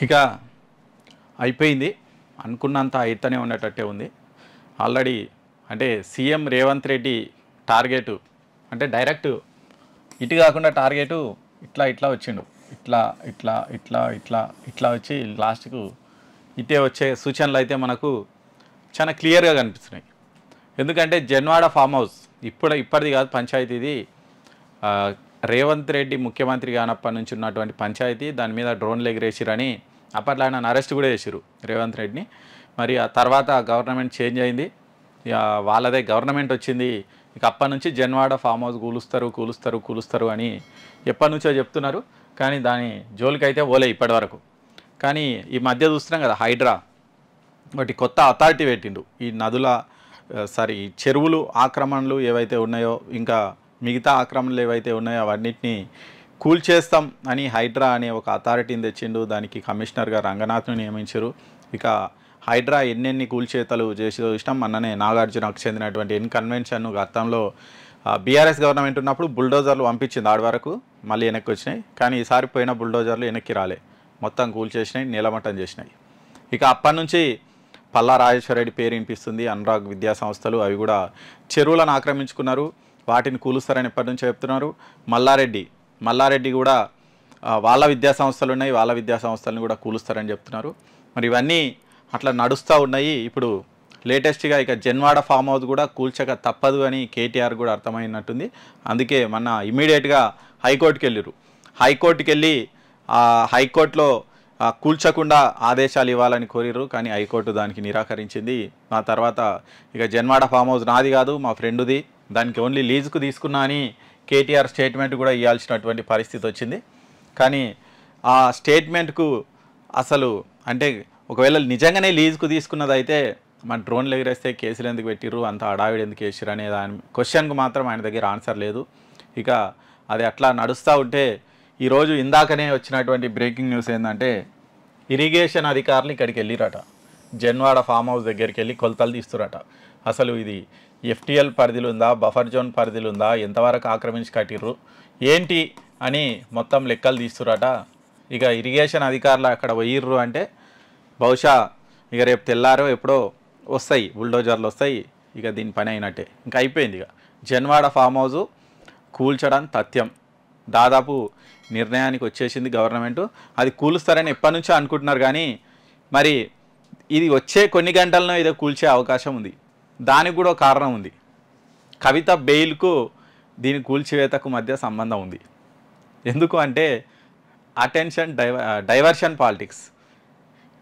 ఇక అయిపోయింది అనుకున్నంత అయితేనే ఉండేటట్టే ఉంది. ఆల్రెడీ అంటే సీఎం రేవంత్ రెడ్డి టార్గెట్ అంటే డైరెక్ట్ ఇటు కాకుండా టార్గెట్ ఇట్లా ఇట్లా వచ్చిండు, ఇట్లా ఇట్లా ఇట్లా ఇట్లా ఇట్లా వచ్చి లాస్ట్కు ఇటే వచ్చే సూచనలు అయితే మనకు చాలా క్లియర్గా కనిపిస్తున్నాయి. ఎందుకంటే జన్వాడ ఫామ్ హౌస్ ఇప్పటిది కాదు, పంచాయతీది. రేవంత్ రెడ్డి ముఖ్యమంత్రి కానప్పటి నుంచి ఉన్నటువంటి పంచాయతీ. దాని మీద డ్రోన్లు ఎగిరేసిరని అప్పట్లో ఆయన అరెస్ట్ కూడా చేసిరు రేవంత్ రెడ్డిని. మరి ఆ తర్వాత గవర్నమెంట్ చేంజ్ అయింది, వాళ్ళదే గవర్నమెంట్ వచ్చింది. ఇక అప్పటి నుంచి జన్వాడ ఫామ్ హౌస్ కూలుస్తారు అని ఎప్పటి నుంచో చెప్తున్నారు. కానీ దాని జోలికైతే పోలే ఇప్పటి వరకు. కానీ ఈ మధ్య చూస్తున్నాం కదా, హైడ్రా ఒకటి కొత్త అథారిటీ పెట్టిండు. ఈ నదుల ఈ చెరువులు ఆక్రమణలు ఏవైతే ఉన్నాయో, ఇంకా మిగతా ఆక్రమణలు ఏవైతే ఉన్నాయో అవన్నిటినీ కూల్చేస్తాం అని హైడ్రా అనే ఒక అథారిటీని తెచ్చిండు. దానికి కమిషనర్గా రంగనాథ్ను నియమించారు. ఇక హైడ్రా ఎన్నెన్ని కూల్చేతలు చేసి చూసినాం. మొన్ననే నాగార్జునకు చెందినటువంటి కన్వెన్షన్ గతంలో బీఆర్ఎస్ గవర్నమెంట్ ఉన్నప్పుడు బుల్డోజర్లు పంపించింది ఆడి వరకు, మళ్ళీ వెనక్కి వచ్చినాయి. కానీ ఈసారి పోయిన బుల్డోజర్లు వెనక్కి రాలే, మొత్తం కూల్చేసినాయి, నీలమట్టం చేసినాయి. ఇక అప్పటి నుంచి పల్లా రాజేశ్వరరెడ్డి పేరు వినిపిస్తుంది. అనురాగ్ విద్యా సంస్థలు అవి కూడా చెరువులను ఆక్రమించుకున్నారు, వాటిని కూలుస్తారని ఎప్పటి నుంచో చెప్తున్నారు. మల్లారెడ్డి కూడా వాళ్ళ విద్యా సంస్థలు ఉన్నాయి, వాళ్ళ విద్యా సంస్థలను కూడా కూలుస్తారని చెప్తున్నారు. మరి ఇవన్నీ అట్లా నడుస్తూ ఉన్నాయి. ఇప్పుడు లేటెస్ట్గా ఇక జన్వాడ ఫామ్ హౌస్ కూడా కూల్చక తప్పదు అని కేటీఆర్ కూడా అర్థమైనట్టుంది. అందుకే మొన్న ఇమీడియట్గా హైకోర్టుకి వెళ్ళారు. హైకోర్టులో కూల్చకుండా ఆదేశాలు ఇవ్వాలని కోరిరు, కానీ హైకోర్టు దానికి నిరాకరించింది. ఆ తర్వాత ఇక జన్వాడ ఫామ్ హౌస్ నాది కాదు, మా ఫ్రెండుది, దానికి ఓన్లీ లీజుకు తీసుకున్నా అని కేటీఆర్ స్టేట్మెంట్ కూడా ఇవ్వాల్సినటువంటి పరిస్థితి వచ్చింది. కానీ ఆ స్టేట్మెంట్కు అసలు అంటే ఒకవేళ నిజంగానే లీజుకు తీసుకున్నదైతే మన డ్రోన్లు ఎగిరేస్తే కేసులు ఎందుకు పెట్టిర్రు, అంత హడావిడి ఎందుకు వేసిర్రు అనే దాని క్వశ్చన్కు మాత్రం ఆయన దగ్గర ఆన్సర్ లేదు. ఇక అది అట్లా నడుస్తూ ఉంటే ఈరోజు ఇందాకనే వచ్చినటువంటి బ్రేకింగ్ న్యూస్ ఏంటంటే, ఇరిగేషన్ అధికారులు ఇక్కడికి వెళ్ళిరట, జన్వాడ ఫామ్ హౌస్ దగ్గరికి వెళ్ళి కొలతలు తీస్తురట. అసలు ఇది ఎఫ్టీఎల్ పరిధిలో ఉందా, బఫర్ జోన్ పరిధిలో ఉందా, ఎంతవరకు ఆక్రమించి కట్టిర్రు ఏంటి అని మొత్తం లెక్కలు తీస్తురట. ఇక ఇరిగేషన్ అధికారులు అక్కడ పోయిర్రు అంటే బహుశా ఇక రేపు తెల్లారో ఎప్పుడో వస్తాయి, బుల్డోజర్లు వస్తాయి. ఇక దీని పని అయినట్టే, ఇంకా అయిపోయింది. ఇక జన్వాడ ఫామ్ హౌస్ కూల్చడం తథ్యం, దాదాపు నిర్ణయానికి వచ్చేసింది గవర్నమెంటు. అది కూలుస్తారని ఎప్పటి నుంచో అనుకుంటున్నారు. కానీ మరి ఇది వచ్చే కొన్ని గంటల్లో ఇదో కూల్చే అవకాశం ఉంది. దానికి కూడా కారణం ఉంది. కవిత బెయిల్కు దీని కూల్చివేతకు మధ్య సంబంధం ఉంది. ఎందుకు అంటే డైవర్షన్ పాలిటిక్స్.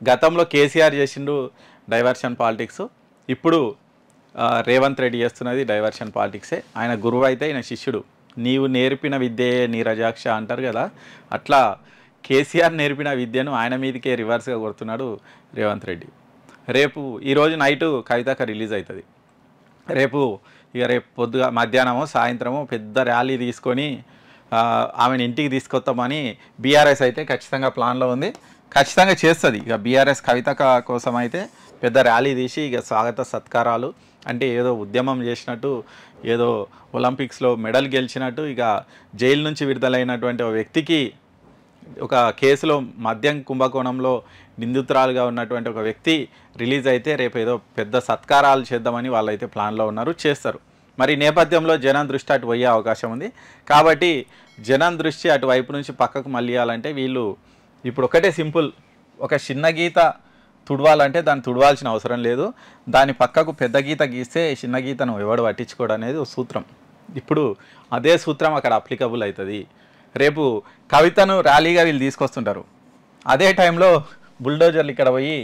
గతంలో కేసీఆర్ చేసిండు డైవర్షన్ పాలిటిక్స్, ఇప్పుడు రేవంత్ రెడ్డి చేస్తున్నది డైవర్షన్ పాలిటిక్సే. ఆయన గురువు అయితే ఆయన శిష్యుడు. నీవు నేర్పిన విద్యే నీరజాక్ష అంటారు కదా, అట్లా కేసీఆర్ నేర్పిన విద్యను ఆయన మీదకే రివర్స్గా కొడుతున్నాడు రేవంత్ రెడ్డి. ఈరోజు నైటు కవితక రిలీజ్ అవుతుంది. రేపు పొద్దుగా మధ్యాహ్నమో సాయంత్రమో పెద్ద ర్యాలీ తీసుకొని ఆమెను ఇంటికి తీసుకొస్తామని బీఆర్ఎస్ అయితే ఖచ్చితంగా ప్లాన్లో ఉంది, ఖచ్చితంగా చేస్తుంది. ఇక బీఆర్ఎస్ కవితక కోసం అయితే పెద్ద ర్యాలీ తీసి ఇక స్వాగత సత్కారాలు అంటే ఏదో ఉద్యమం చేసినట్టు, ఏదో ఒలింపిక్స్లో మెడల్ గెలిచినట్టు. ఇక జైలు నుంచి విడుదలైనటువంటి ఒక వ్యక్తికి, ఒక కేసులో మద్యం కుంభకోణంలో నిందితురాలుగా ఉన్నటువంటి ఒక వ్యక్తి రిలీజ్ అయితే రేపు ఏదో పెద్ద సత్కారాలు చేద్దామని వాళ్ళైతే ప్లాన్లో ఉన్నారు, చేస్తారు. మరి నేపథ్యంలో జనం దృష్టి అటు పోయే అవకాశం ఉంది. కాబట్టి జనం దృష్టి అటువైపు నుంచి పక్కకు మళ్ళీయాలంటే వీళ్ళు ఇప్పుడు ఒకటే సింపుల్, ఒక చిన్న గీత తుడవాలంటే దాన్ని తుడవాల్సిన అవసరం లేదు, దాని పక్కకు పెద్ద గీత గీస్తే చిన్న గీతను ఎవడు పట్టించుకోవడం అనేది సూత్రం. ఇప్పుడు అదే సూత్రం అక్కడ అప్లికబుల్ అవుతుంది. రేపు కవితను ర్యాలీగా వీళ్ళు తీసుకొస్తుంటారు, అదే టైంలో బుల్డోజర్లు ఇక్కడ పోయి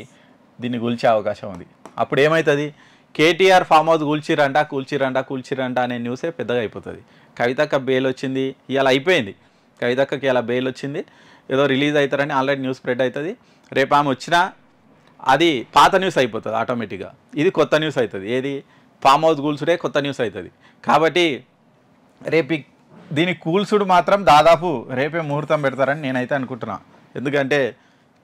దీన్ని కూల్చే అవకాశం ఉంది. అప్పుడు ఏమవుతుంది, కేటీఆర్ ఫామ్ హౌస్ కూల్చిరంట అనే న్యూసే పెద్దగా అయిపోతుంది. కవితక్క బెయిల్ వచ్చింది, ఇవాళ అయిపోయింది. కవితక్కకి ఇలా బెయిల్ వచ్చింది, ఏదో రిలీజ్ అవుతారని ఆల్రెడీ న్యూస్ స్ప్రెడ్ అవుతుంది. రేపు ఆమె వచ్చినా అది పాత న్యూస్ అయిపోతుంది ఆటోమేటిక్గా, ఇది కొత్త న్యూస్ అవుతుంది. ఏది ఫామ్ హౌస్ కూల్చుడే కొత్త న్యూస్ అవుతుంది. కాబట్టి రేపు దీని కూల్చుడు మాత్రం దాదాపు రేపే ముహూర్తం పెడతారని నేనైతే అనుకుంటున్నా. ఎందుకంటే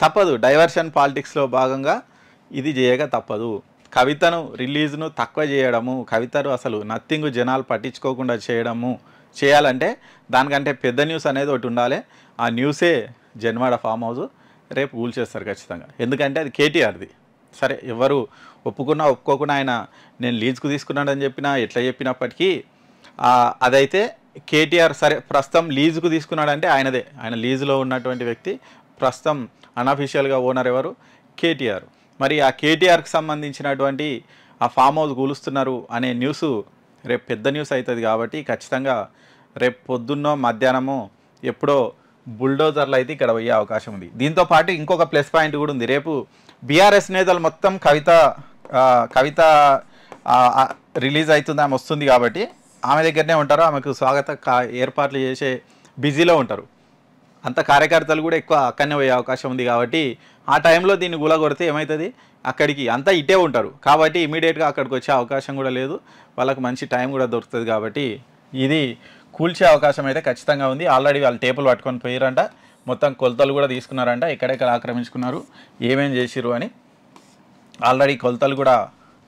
తప్పదు, డైవర్షన్ పాలిటిక్స్లో భాగంగా ఇది చేయక తప్పదు. కవితను రిలీజ్ను తక్కువ చేయడము, కవితను అసలు నథింగ్ జనాలు పట్టించుకోకుండా చేయాలంటే దానికంటే పెద్ద న్యూస్ అనేది ఒకటి ఉండాలి. ఆ న్యూసే జన్వాడ ఫామ్ హౌస్. రేపు కూల్చేస్తారు ఖచ్చితంగా. ఎందుకంటే అది కేటీఆర్ది. సరే ఎవరు ఒప్పుకున్నా ఒప్పుకోకున్నా ఆయన నేను లీజుకు తీసుకున్నాడని చెప్పినా ఎట్లా చెప్పినప్పటికీ అదైతే కేటీఆర్ సరే ప్రస్తుతం లీజుకు తీసుకున్నాడంటే ఆయనదే. ఆయన లీజులో ఉన్నటువంటి వ్యక్తి ప్రస్తుతం అన్అఫీషియల్గా ఓనర్ ఎవరు? కేటీఆర్. మరి ఆ కేటీఆర్కి సంబంధించినటువంటి ఆ ఫామ్ హౌస్ కూలుస్తున్నారు అనే న్యూస్ రేపు పెద్ద న్యూస్ అవుతుంది కాబట్టి ఖచ్చితంగా రేపు పొద్దున్నో మధ్యాహ్నమో ఎప్పుడో బుల్డోజర్లు అయితే ఇక్కడ పోయే అవకాశం ఉంది. దీంతో పాటు ఇంకొక ప్లస్ పాయింట్ కూడా ఉంది. రేపు బీఆర్ఎస్ నేతలు మొత్తం కవిత రిలీజ్ అవుతుంది, ఆమె వస్తుంది కాబట్టి ఆమె దగ్గరనే ఉంటారు. ఆమెకు స్వాగత ఏర్పాట్లు చేసే బిజీలో ఉంటారు. అంత కార్యకర్తలు కూడా ఎక్కువ అక్కడనే పోయే అవకాశం ఉంది కాబట్టి ఆ టైంలో దీన్ని గులగొడితే ఏమవుతుంది, అక్కడికి అంతా ఇటే ఉంటారు కాబట్టి ఇమీడియట్గా అక్కడికి వచ్చే అవకాశం కూడా లేదు. వాళ్ళకు మంచి టైం కూడా దొరుకుతుంది కాబట్టి ఇది కూల్చే అవకాశం అయితే ఖచ్చితంగా ఉంది. ఆల్రెడీ వాళ్ళు టేపులు పట్టుకొని పోయారంట, మొత్తం కొలతలు కూడా తీసుకున్నారంట, ఎక్కడెక్కడ ఆక్రమించుకున్నారు, ఏమేం చేసిరు అని ఆల్రెడీ కొలతలు కూడా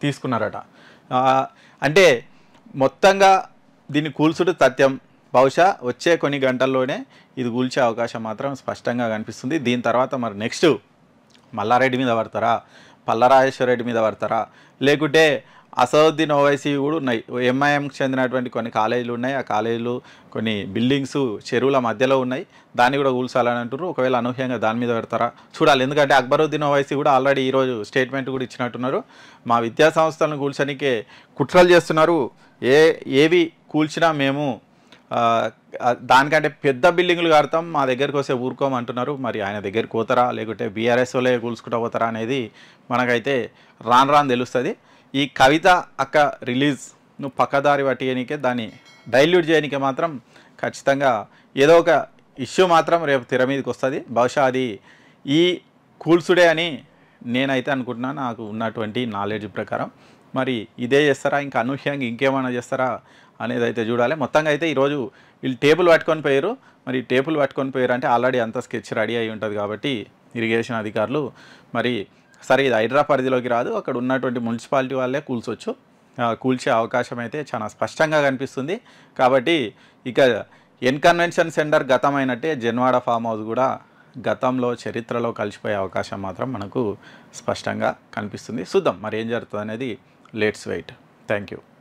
తీసుకున్నారట. అంటే మొత్తంగా దీన్ని కూల్చుడు తథ్యం. బహుశా వచ్చే కొన్ని గంటల్లోనే ఇది కూల్చే అవకాశం మాత్రం స్పష్టంగా కనిపిస్తుంది. దీని తర్వాత మరి నెక్స్ట్ మల్లారెడ్డి మీద పడతారా, పల్లరాజేశ్వర రెడ్డి మీద పడతారా, లేకుంటే అసదుద్దీన్ ఓవైసీ కూడా ఉన్నాయి. ఎంఐఎంకి చెందినటువంటి కొన్ని కాలేజీలు ఉన్నాయి. ఆ కాలేజీలు కొన్ని బిల్డింగ్స్ చెరువుల మధ్యలో ఉన్నాయి, దాన్ని కూడా కూల్చాలని అంటారు. ఒకవేళ అనూహ్యంగా దాని మీద పెడతారా చూడాలి. ఎందుకంటే అక్బరుద్దీన్ ఓవైసీ కూడా ఆల్రెడీ ఈరోజు స్టేట్మెంట్ కూడా ఇచ్చినట్టున్నారు. మా విద్యా సంస్థలను కూల్చడానికే కుట్రలు చేస్తున్నారు, ఏవి కూల్చినా మేము దానికంటే పెద్ద బిల్డింగ్లు కడతాం, మా దగ్గరికి వస్తే ఊరుకోమంటున్నారు. మరి ఆయన దగ్గరికి పోతారా లేకుంటే బీఆర్ఎస్ వాళ్ళే కూల్చుకుంటూ పోతారా అనేది మనకైతే రాను తెలుస్తుంది. ఈ కవిత అక్క రిలీజ్ను పక్కదారి పట్టేయనికే, దాన్ని డైల్యూట్ చేయనికే మాత్రం ఖచ్చితంగా ఏదో ఒక ఇష్యూ మాత్రం రేపు తెర మీదకి వస్తుంది. బహుశా అది ఈ కూల్సుడే అని నేనైతే అనుకుంటున్నాను, నాకు ఉన్నటువంటి నాలెడ్జ్ ప్రకారం. మరి ఇదే చేస్తారా, ఇంకా అనూహ్యంగా ఇంకేమైనా చేస్తారా అనేది అయితే చూడాలి. మొత్తంగా అయితే ఈరోజు వీళ్ళు టేబుల్ పట్టుకొని పోయారు. మరి టేబుల్ పట్టుకొని పోయారు అంటే ఆల్రెడీ అంత స్కెచ్ రెడీ అయి ఉంటుంది కాబట్టి ఇరిగేషన్ అధికారులు మరి సరే ఇది హైడ్రా పరిధిలోకి రాదు, అక్కడ ఉన్నటువంటి మున్సిపాలిటీ వాళ్ళే కూల్చొచ్చు, కూల్చే అవకాశం అయితే చాలా స్పష్టంగా కనిపిస్తుంది. కాబట్టి ఇక కన్వెన్షన్ సెంటర్ గతమైనట్టే జన్వాడ ఫామ్ హౌస్ కూడా గతంలో చరిత్రలో కలిసిపోయే అవకాశం మాత్రం మనకు స్పష్టంగా కనిపిస్తుంది. చూద్దాం మరి ఏం జరుగుతుంది అనేది. Let's wait. Thank you.